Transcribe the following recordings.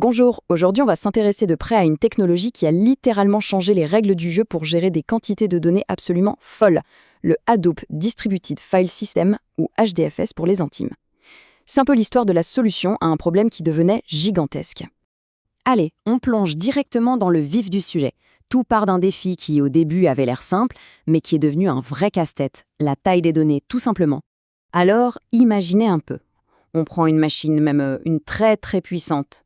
Bonjour, aujourd'hui on va s'intéresser de près à une technologie qui a littéralement changé les règles du jeu pour gérer des quantités de données absolument folles, le Hadoop Distributed File System, ou HDFS pour les intimes. C'est un peu l'histoire de la solution à un problème qui devenait gigantesque. Allez, on plonge directement dans le vif du sujet. Tout part d'un défi qui au début avait l'air simple, mais qui est devenu un vrai casse-tête, la taille des données tout simplement. Alors, imaginez un peu. On prend une machine, même une très très puissante,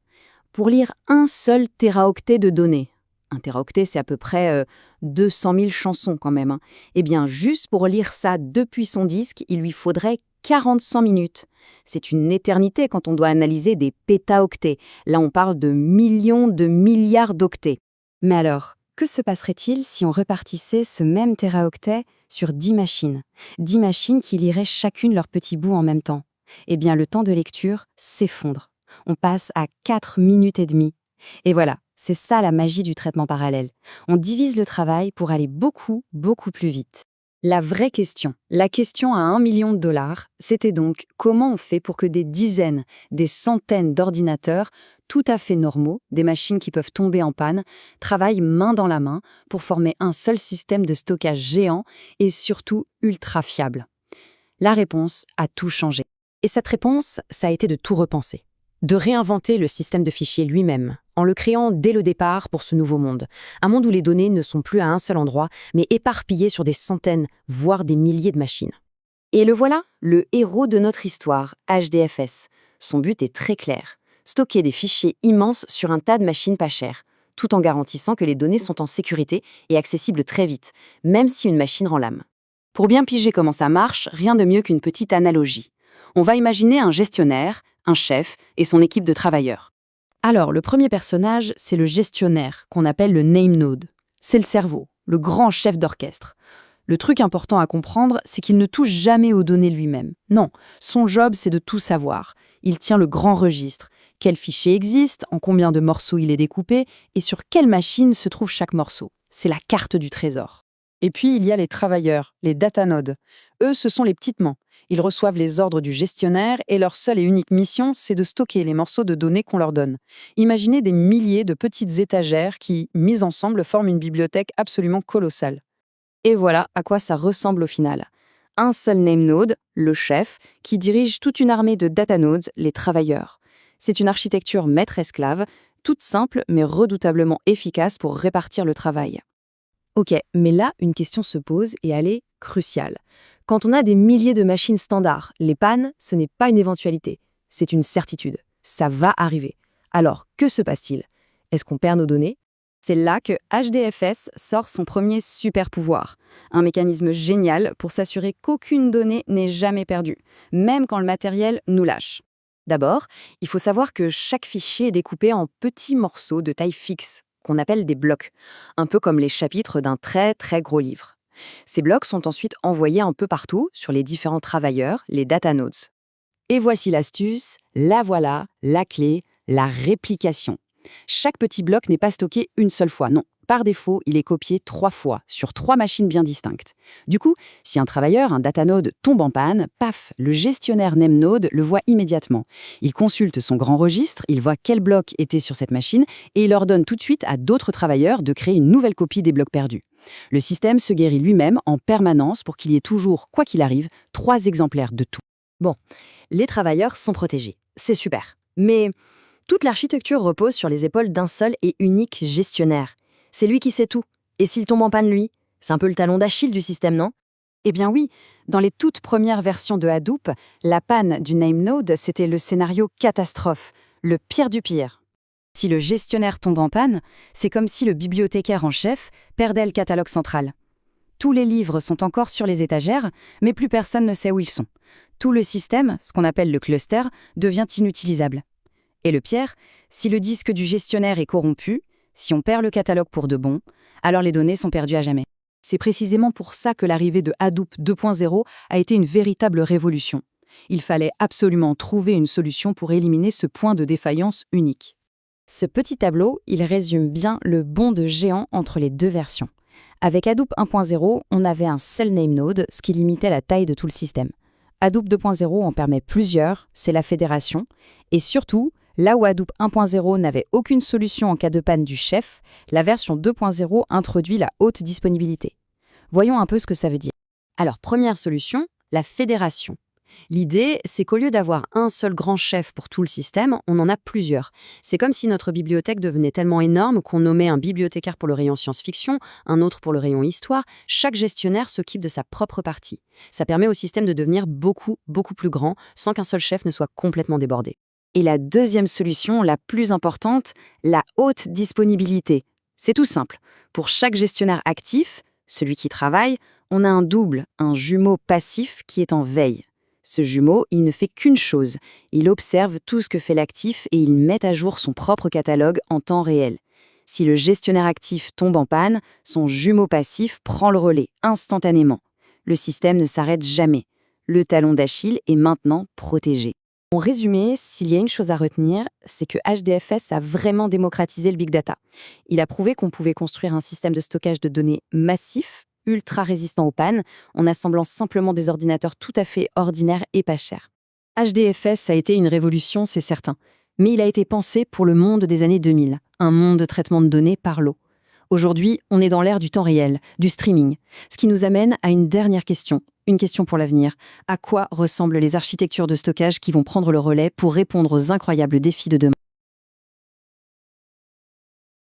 pour lire un seul téraoctet de données. Un téraoctet, c'est à peu près 200 000 chansons quand même. Eh bien, juste pour lire ça depuis son disque, il lui faudrait 45 minutes. C'est une éternité quand on doit analyser des pétaoctets. Là, on parle de millions de milliards d'octets. Mais alors, que se passerait-il si on repartissait ce même téraoctet sur 10 machines 10 machines qui liraient chacune leur petit bout en même temps. Eh bien, le temps de lecture s'effondre. On passe à 4 minutes et demie. Et voilà, c'est ça la magie du traitement parallèle. On divise le travail pour aller beaucoup, beaucoup plus vite. La vraie question, la question à 1 million de dollars, c'était donc comment on fait pour que des dizaines, des centaines d'ordinateurs, tout à fait normaux, des machines qui peuvent tomber en panne, travaillent main dans la main pour former un seul système de stockage géant et surtout ultra fiable. La réponse a tout changé. Et cette réponse, ça a été de tout repenser. De réinventer le système de fichiers lui-même, en le créant dès le départ pour ce nouveau monde. Un monde où les données ne sont plus à un seul endroit, mais éparpillées sur des centaines, voire des milliers de machines. Et le voilà, le héros de notre histoire, HDFS. Son but est très clair, stocker des fichiers immenses sur un tas de machines pas chères, tout en garantissant que les données sont en sécurité et accessibles très vite, même si une machine rend l'âme. Pour bien piger comment ça marche, rien de mieux qu'une petite analogie. On va imaginer un gestionnaire, un chef et son équipe de travailleurs. Alors, le premier personnage, c'est le gestionnaire, qu'on appelle le name node. C'est le cerveau, le grand chef d'orchestre. Le truc important à comprendre, c'est qu'il ne touche jamais aux données lui-même. Non, son job, c'est de tout savoir. Il tient le grand registre. Quel fichier existe, en combien de morceaux il est découpé, et sur quelle machine se trouve chaque morceau. C'est la carte du trésor. Et puis, il y a les travailleurs, les data nodes. Eux, ce sont les petites mains. Ils reçoivent les ordres du gestionnaire et leur seule et unique mission, c'est de stocker les morceaux de données qu'on leur donne. Imaginez des milliers de petites étagères qui, mises ensemble, forment une bibliothèque absolument colossale. Et voilà à quoi ça ressemble au final. Un seul name node, le chef, qui dirige toute une armée de data nodes, les travailleurs. C'est une architecture maître-esclave, toute simple mais redoutablement efficace pour répartir le travail. Ok, mais là, une question se pose et elle est cruciale. Quand on a des milliers de machines standards, les pannes, ce n'est pas une éventualité, c'est une certitude. Ça va arriver. Alors, que se passe-t-il? Est-ce qu'on perd nos données? C'est là que HDFS sort son premier super pouvoir. Un mécanisme génial pour s'assurer qu'aucune donnée n'est jamais perdue, même quand le matériel nous lâche. D'abord, il faut savoir que chaque fichier est découpé en petits morceaux de taille fixe, qu'on appelle des blocs, un peu comme les chapitres d'un très très gros livre. Ces blocs sont ensuite envoyés un peu partout sur les différents travailleurs, les data nodes. Et voici l'astuce, la voilà, la clé, la réplication. Chaque petit bloc n'est pas stocké une seule fois, non. Par défaut, il est copié 3 fois, sur 3 machines bien distinctes. Du coup, si un travailleur, un data node, tombe en panne, paf, le gestionnaire name node le voit immédiatement. Il consulte son grand registre, il voit quel bloc était sur cette machine et il ordonne tout de suite à d'autres travailleurs de créer une nouvelle copie des blocs perdus. Le système se guérit lui-même en permanence pour qu'il y ait toujours, quoi qu'il arrive, 3 exemplaires de tout. Bon, les travailleurs sont protégés, c'est super. Mais toute l'architecture repose sur les épaules d'un seul et unique gestionnaire. C'est lui qui sait tout. Et s'il tombe en panne, lui, c'est un peu le talon d'Achille du système, non? Eh bien oui, dans les toutes premières versions de Hadoop, la panne du name node, c'était le scénario catastrophe, le pire du pire. Si le gestionnaire tombe en panne, c'est comme si le bibliothécaire en chef perdait le catalogue central. Tous les livres sont encore sur les étagères, mais plus personne ne sait où ils sont. Tout le système, ce qu'on appelle le cluster, devient inutilisable. Et le pire, si le disque du gestionnaire est corrompu, si on perd le catalogue pour de bon, alors les données sont perdues à jamais. C'est précisément pour ça que l'arrivée de Hadoop 2.0 a été une véritable révolution. Il fallait absolument trouver une solution pour éliminer ce point de défaillance unique. Ce petit tableau, il résume bien le bond de géant entre les deux versions. Avec Hadoop 1.0, on avait un seul name node, ce qui limitait la taille de tout le système. Hadoop 2.0 en permet plusieurs, c'est la fédération. Et surtout, Là où Hadoop 1.0 n'avait aucune solution en cas de panne du chef, la version 2.0 introduit la haute disponibilité. Voyons un peu ce que ça veut dire. Alors, première solution, la fédération. L'idée, c'est qu'au lieu d'avoir un seul grand chef pour tout le système, on en a plusieurs. C'est comme si notre bibliothèque devenait tellement énorme qu'on nommait un bibliothécaire pour le rayon science-fiction, un autre pour le rayon histoire. Chaque gestionnaire s'occupe de sa propre partie. Ça permet au système de devenir beaucoup plus grand, sans qu'un seul chef ne soit complètement débordé. Et la deuxième solution, la plus importante, la haute disponibilité. C'est tout simple. Pour chaque gestionnaire actif, celui qui travaille, on a un double, un jumeau passif qui est en veille. Ce jumeau, il ne fait qu'une chose. Il observe tout ce que fait l'actif et il met à jour son propre catalogue en temps réel. Si le gestionnaire actif tombe en panne, son jumeau passif prend le relais instantanément. Le système ne s'arrête jamais. Le talon d'Achille est maintenant protégé. En résumé, s'il y a une chose à retenir, c'est que HDFS a vraiment démocratisé le big data. Il a prouvé qu'on pouvait construire un système de stockage de données massif, ultra résistant aux pannes, en assemblant simplement des ordinateurs tout à fait ordinaires et pas chers. HDFS a été une révolution, c'est certain, mais il a été pensé pour le monde des années 2000, un monde de traitement de données par lot. Aujourd'hui, on est dans l'ère du temps réel, du streaming, ce qui nous amène à une dernière question, une question pour l'avenir. À quoi ressemblent les architectures de stockage qui vont prendre le relais pour répondre aux incroyables défis de demain ?